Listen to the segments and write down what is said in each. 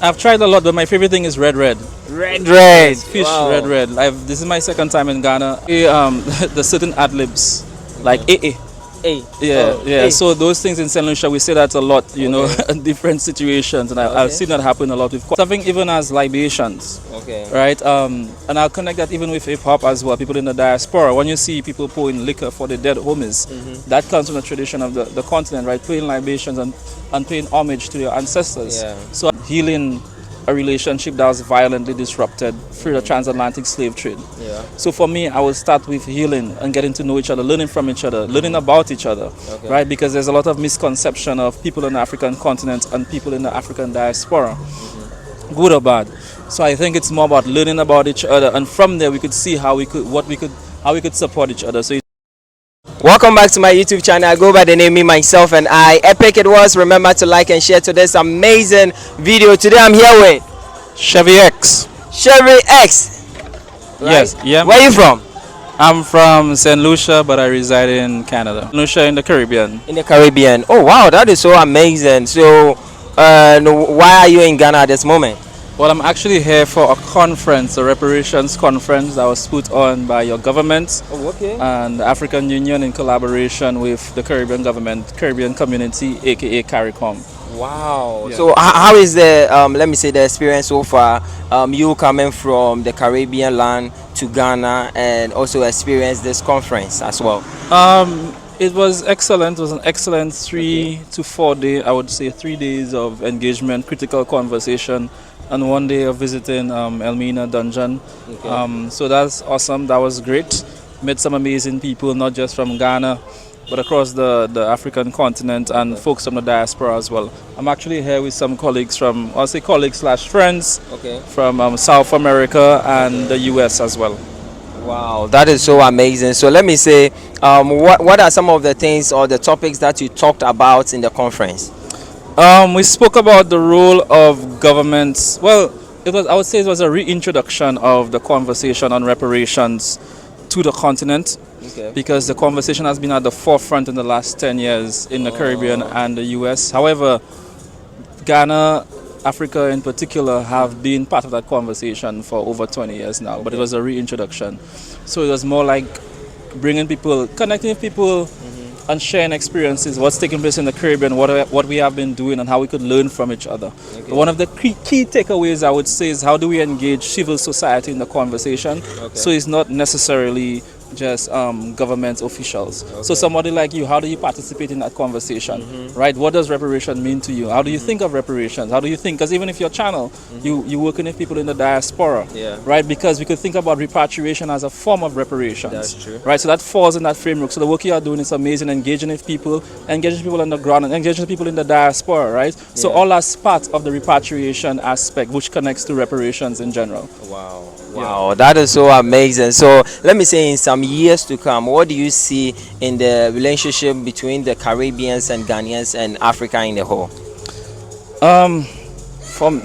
I've tried a lot, but my favorite thing is red red. Red, red. Fish Wow. red red. This is my second time in Ghana. The certain ad libs, like Okay. eh. Hey. Yeah, Oh, yeah. hey. So those things in Saint Lucia, we say that a lot, Okay. in different situations, and I've Okay. seen that happen a lot with something even as libations, Okay. right? And I'll connect that even with hip hop as well. People in the diaspora, when you see people pouring liquor for the dead homies, that comes from the tradition of the continent, right? Paying libations and paying homage to your ancestors. Yeah. So healing a relationship that was violently disrupted through the transatlantic slave trade. Yeah. So for me, I will start with healing and getting to know each other, learning from each other, learning about each other, Okay. right? Because there's a lot of misconception of people in the African continent and people in the African diaspora, good or bad. So I think it's more about learning about each other, and from there we could see how we could support each other. So Welcome back to my YouTube channel. I go by the name Me, Myself, and I. Epic it was. Remember to like and share today's amazing video. Today I'm here with Chevy X. Chevy X. Right? Yes, yeah. Where are you from? I'm from Saint Lucia, but I reside in Canada. Lucia in the Caribbean. In the Caribbean. Oh wow, that is so amazing. So, why are you in Ghana at this moment? Well, I'm actually here for a conference, a reparations conference that was put on by your government Oh, okay. and the African Union in collaboration with the Caribbean government, Caribbean community, aka CARICOM. Wow. Yeah. So how is the let me say the experience so far? You coming from the Caribbean land to Ghana and also experience this conference as well. It was excellent. It was an excellent 3 to 4 day, I would say 3 days of engagement, critical conversation, and 1 day of visiting Elmina Dungeon. Okay. So that's awesome. That was great. Met some amazing people, not just from Ghana, but across the African continent and folks from the diaspora as well. I'm actually here with some colleagues from, I'll say colleagues slash friends Okay. from South America and the US as well. Wow, that is so amazing. So let me say, what are some of the things or the topics that you talked about in the conference? We spoke about the role of governments. Well, I would say it was a reintroduction of the conversation on reparations to the continent, Okay. because the conversation has been at the forefront in the last 10 years in the Caribbean and the US. However, Ghana, Africa in particular, have been part of that conversation for over 20 years now, but it was a reintroduction. So it was more like bringing people, connecting with people, and sharing experiences, what's taking place in the Caribbean, what we have been doing, and how we could learn from each other. Okay. One of the key takeaways I would say is how do we engage civil society in the conversation? Okay. So it's not necessarily just government officials. Okay. So somebody like you, how do you participate in that conversation, right? What does reparation mean to you? How do you think of reparations? How do you think, because even if your channel, you working with people in the diaspora, Yeah. right? Because we could think about repatriation as a form of reparations. That's true. Right, so that falls in that framework. So the work you are doing is amazing, engaging with people, engaging people on the ground, and engaging people in the diaspora, right? So Yeah. all that's part of the repatriation aspect, which connects to reparations in general. Wow. Wow, that is so amazing. So let me say, in some years to come, what do you see in the relationship between the Caribbeans and Ghanaians and Africa in the whole? From,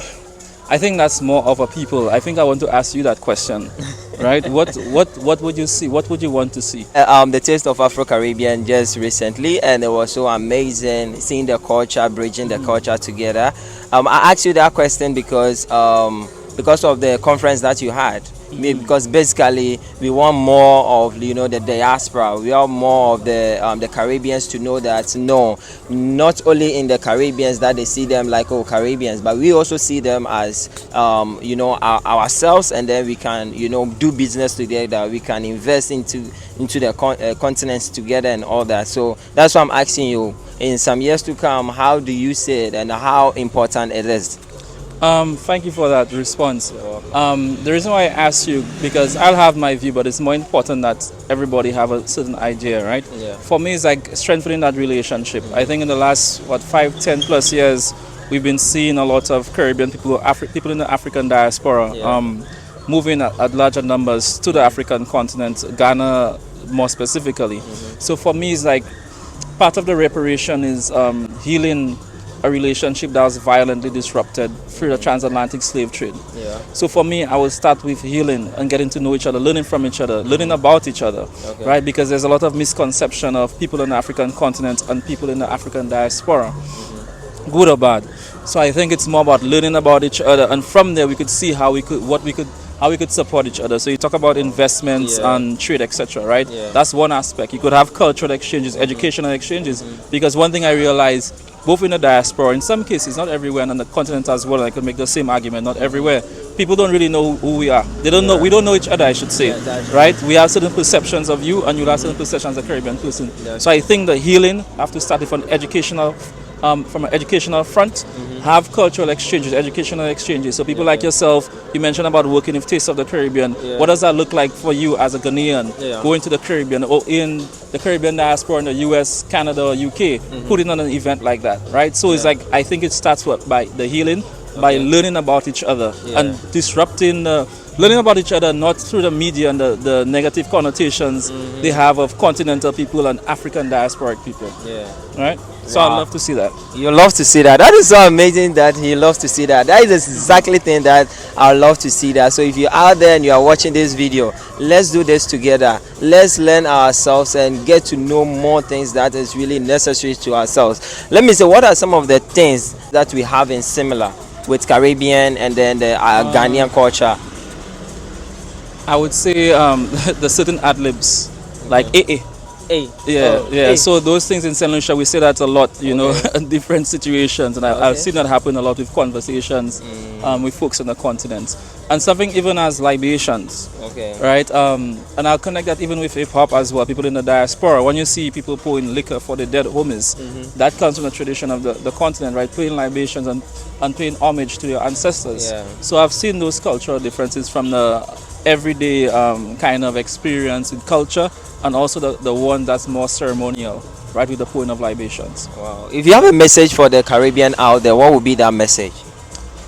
I think that's more of a people. I think I want to ask you that question, right? What would you see? What would you want to see? The Taste of Afro Caribbean just recently, and it was so amazing seeing the culture, bridging the culture together. I asked you that question because of the conference that you had. Because basically we want more of the diaspora. We want more of the Caribbeans to know that no, not only in the Caribbeans that they see them like Caribbeans, but we also see them as ourselves, and then we can do business together. We can invest into the continents together and all that. So that's why I'm asking you, in some years to come, how do you see it and how important it is? Thank you for that response. The reason why I asked you, because I'll have my view, but it's more important that everybody have a certain idea, right? Yeah. For me, it's like strengthening that relationship. I think in the last 5-10+ years, we've been seeing a lot of Caribbean people, people in the African diaspora, moving at larger numbers to the African continent, Ghana more specifically. So for me, it's like part of the reparation is healing a relationship that was violently disrupted through the transatlantic slave trade. Yeah. So for me, I will start with healing and getting to know each other, learning from each other, learning about each other, Okay. right? Because there's a lot of misconception of people in the African continent and people in the African diaspora, good or bad. So I think it's more about learning about each other, and from there we could see how we could how we could support each other. So you talk about investments Yeah. and trade, etc. Right? Yeah. That's one aspect. You could have cultural exchanges, educational exchanges, because one thing I realized, both in the diaspora, in some cases, not everywhere, and on the continent as well, I could make the same argument, not everywhere. People don't really know who we are. They don't know. We don't know each other, I should say. Yeah, that's right? We have certain perceptions of you, and you have certain perceptions of a Caribbean person. Yeah. So I think the healing have to start from educational. From an educational front, have cultural exchanges, educational exchanges. So people like yourself, you mentioned about working with Taste of the Caribbean. Yeah. What does that look like for you as a Ghanaian, Yeah. going to the Caribbean or in the Caribbean diaspora in the US, Canada, or UK, putting on an event like that, right? So it's like, I think it starts by the healing, by learning about each other and disrupting, learning about each other not through the media and the negative connotations they have of continental people and African diasporic people, Yeah. right? So Wow. I'd love to see that. You love to see that. That is so amazing that he loves to see that. That is exactly thing that I love to see that. So if you're out there and you are watching this video, let's do this together. Let's learn ourselves and get to know more things that is really necessary to ourselves. Let me say, what are some of the things that we have in similar with Caribbean and then the Ghanaian culture? I would say the certain ad-libs, like AA. Hey. Yeah, Oh, yeah. hey. So those things in Saint Lucia, we say that a lot, you know, in different situations, and I've seen that happen a lot with conversations with folks on the continent, and something even as libations, Okay. right? And I'll connect that even with hip hop as well. People in the diaspora, when you see people pouring liquor for the dead homies, that comes from the tradition of the continent, right? Paying libations and paying homage to your ancestors. Yeah. So I've seen those cultural differences from the everyday kind of experience in culture, and also the one that's more ceremonial, right, with the pouring of libations. Wow. If you have a message for the Caribbean out there, what would be that message?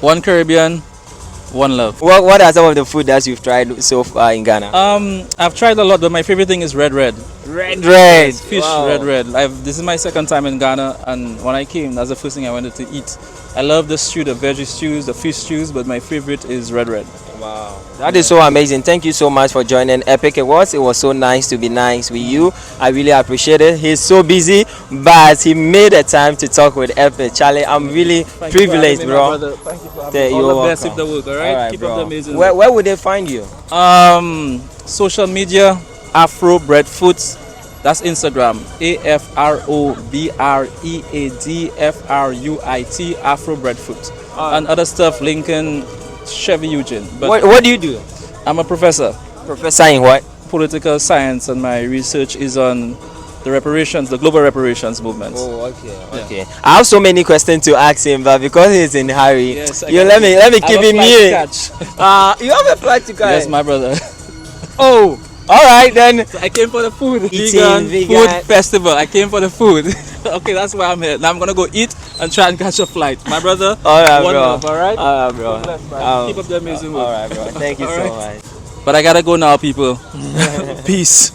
One Caribbean, one love. What are some of the food that you've tried so far in Ghana? I've tried a lot, but my favorite thing is red. Red. Fish, Wow. red. This is my second time in Ghana, and when I came, that's the first thing I wanted to eat. I love the stew, the veggie stews, the fish stews, but my favorite is red. Wow. That is so amazing. Thank you so much for joining Epic Awards. It was so nice to be nice with you. I really appreciate it. He's so busy, but he made a time to talk with Epic. Charlie, I'm really privileged, bro. Thank you for having Yeah, me. All you're the best with welcome. the work, all right? All right, Keep bro. up the amazing Where, work. where would they find you? Social media, Afro Breadfoot. That's Instagram, AFROBREADFRUIT, Afro Breadfoot. And other stuff, Lincoln, Chevy Eugene. But What do you do? I'm a professor, Professor in what? political science, and my research is on the reparations, the global reparations movement. Oh, okay. I have so many questions to ask him, but because he's in a hurry, Yes, I you got let me I keep have a him flight to here. catch. You have a flight to catch. Yes, my brother. Oh, all right then. I came for the food. Eating, Vegan vegan. food festival. I came for the food. Okay, that's why I'm here. Now I'm gonna go eat and try and catch a flight. My brother. All right, one bro. love, all right. All right, bro. Bless, man. Keep up the amazing work. All right, bro. Thank you All so right. much. But I gotta go now, people. Peace.